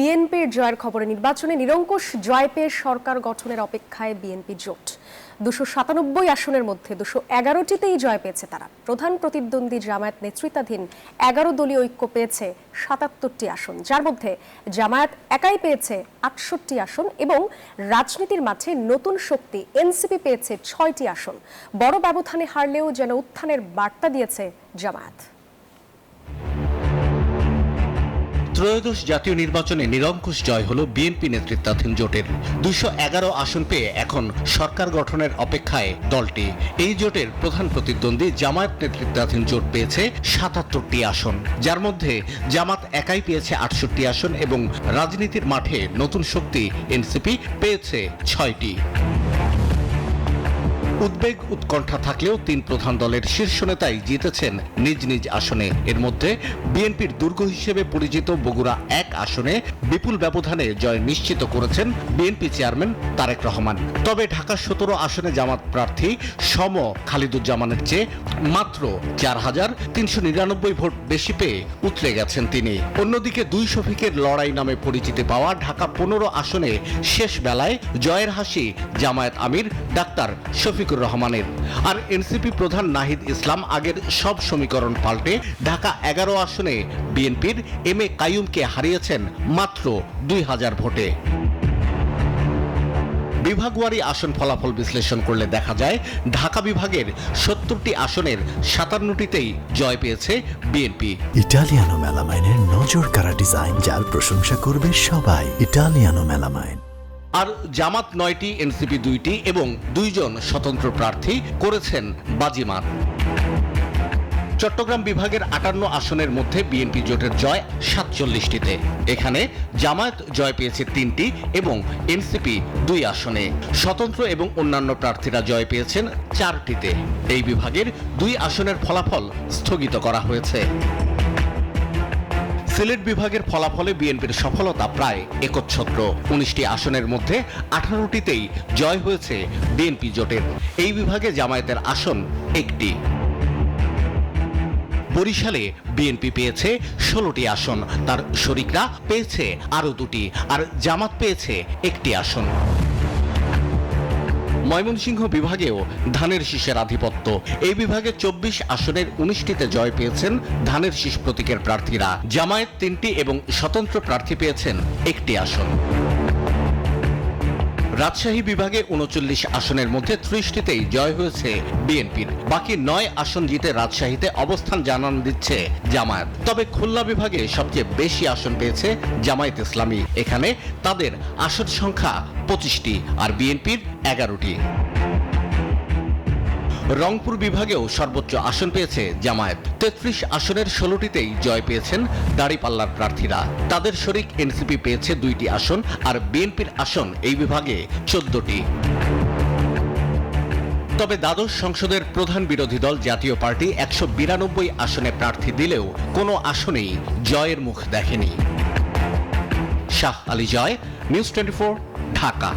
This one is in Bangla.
বিএনপির জয়ের খবরে নির্বাচনে নিরঙ্কুশ জয় পেয়ে সরকার গঠনের অপেক্ষায় বিএনপি জোট ২৯৭ আসনের মধ্যে ২১১টিতেই জয় পেয়েছে তারা। প্রধান প্রতিদ্বন্দ্বী জামায়াত নেতৃত্বাধীন ১১ দলীয় ঐক্য পেয়েছে ৭৭টি আসন, যার মধ্যে জামায়াত একাই পেয়েছে ৬৮ আসন এবং রাজনীতির মাঠে নতুন শক্তি এনসিপি পেয়েছে ৬টি আসন। বড় ব্যবধানে হারলেও যেন উত্থানের বার্তা দিয়েছে জামায়াত। ত্রয়োদশ জাতীয় নির্বাচনে নিরঙ্কুশ জয় হল বিএনপি নেতৃত্বাধীন জোটের। ২১১ আসন পেয়ে এখন সরকার গঠনের অপেক্ষায় দলটি। এই জোটের প্রধান প্রতিদ্বন্দ্বী জামায়াত নেতৃত্বাধীন জোট পেয়েছে ৭৭টি আসন, যার মধ্যে জামাত একাই পেয়েছে ৬৮ আসন এবং রাজনীতির মাঠে নতুন শক্তি এনসিপি পেয়েছে ৬টি। উদ্বেগ উৎকণ্ঠা থাকলেও তিন প্রধান দলের শীর্ষ নেতাই জিতেছেন নিজ নিজ আসনে। এর মধ্যে বিএনপির দুর্গ হিসেবে পরিচিত বগুড়া ১ আসনে বিপুল ব্যবধানে জয় নিশ্চিত করেছেন বিএনপি চেয়ারম্যান তারেক রহমান। তবে ঢাকা ১৭ আসনে জামাত প্রার্থী সম খালিদুজ্জামানের চেয়ে মাত্র ৪,৩৯৯ ভোট বেশি পেয়ে উতরে গেছেন তিনি। অন্যদিকে দুই শফিকের লড়াই নামে পরিচিতি পাওয়া ঢাকা ১৫ আসনে শেষ বেলায় জয়ের হাসি জামায়াত আমির ডাক্তার শফিকুর রহমানের। আর এনসিপি প্রধান নাহিদ ইসলাম আগের সব সমীকরণ পাল্টে ঢাকা ১১ আসনে বিএনপির এম এ কাইয়ুমকে হারিয়েছেন মাত্র ২,০০০ ভোটে। বিভাগওয়ারি আসন ফলাফল বিশ্লেষণ করলে দেখা যায় ঢাকা বিভাগের ৭০টি আসনের ৫৭টিতেই জয় পেয়েছে বিএনপি। ইটালিয়ানো মেলামাইনের নজর কাড়া ডিজাইন, যার প্রশংসা করবে সবাই। Italiano melamine. আর জামাত ৯টি, এনসিপি ২টি এবং ২ জন স্বতন্ত্র প্রার্থী করেছেন বাজিমাত। চট্টগ্রাম বিভাগের ৫৮ আসনের মধ্যে বিএনপি জোটের জয় ৪৭টিতে। এখানে জামায়াত জয় পেয়েছে ৩টি এবং এনসিপি ২ আসনে। স্বতন্ত্র এবং অন্যান্য প্রার্থীরা জয় পেয়েছেন ৪টিতে। এই বিভাগের ২ আসনের ফলাফল স্থগিত করা হয়েছে। সিলেট বিভাগের ফলাফলে বিএনপির সফলতা প্রায় একচ্ছত্র। ১৯টি আসনের মধ্যে ১৮টিতেই জয় হয়েছে বিএনপি জোটের। এই বিভাগে জামায়াতের আসন ১টি। বরিশালে বিএনপি পেয়েছে ১৬টি আসন, তার শরিকরা পেয়েছে আরও ২টি, আর জামাত পেয়েছে ১টি আসন। ময়মনসিংহ বিভাগেও ধানের শীষের আধিপত্য। এই বিভাগে ২৪ আসনের ১৯টিতে জয় পেয়েছেন ধানের শীষ প্রতীকের প্রার্থীরা। জামায়াত ৩টি এবং স্বতন্ত্র প্রার্থী পেয়েছেন ১টি আসন। রাজশাহী বিভাগে ৩৯ আসনের মধ্যে ৩০টিতেই জয় হয়েছে বিএনপির। বাকি ৯ আসন জিতে রাজশাহীতে অবস্থান জানান দিচ্ছে জামায়াত। তবে খুলনা বিভাগে সবচেয়ে বেশি আসন পেয়েছে জামায়াত ইসলামী। এখানে তাদের আসন সংখ্যা ২৫টি আর বিএনপির ১১টি। রংপুর বিভাগেও সর্বোচ্চ আসন পেয়েছে জামায়াত। ৩৩ আসনের ১৬টিতেই জয় পেয়েছেন দাঁড়িপাল্লার প্রার্থীরা। তাদের শরিক এনসিপি পেয়েছে ২টি আসন আর বিএনপির আসন এই বিভাগে ১৪টি। তবে দ্বাদশ সংসদের প্রধান বিরোধী দল জাতীয় পার্টি ১৯২ আসনে প্রার্থী দিলেও কোনো আসনেই জয়ের মুখ দেখেনি। শাহ আলী জয়, নিউজ 24, ঢাকা।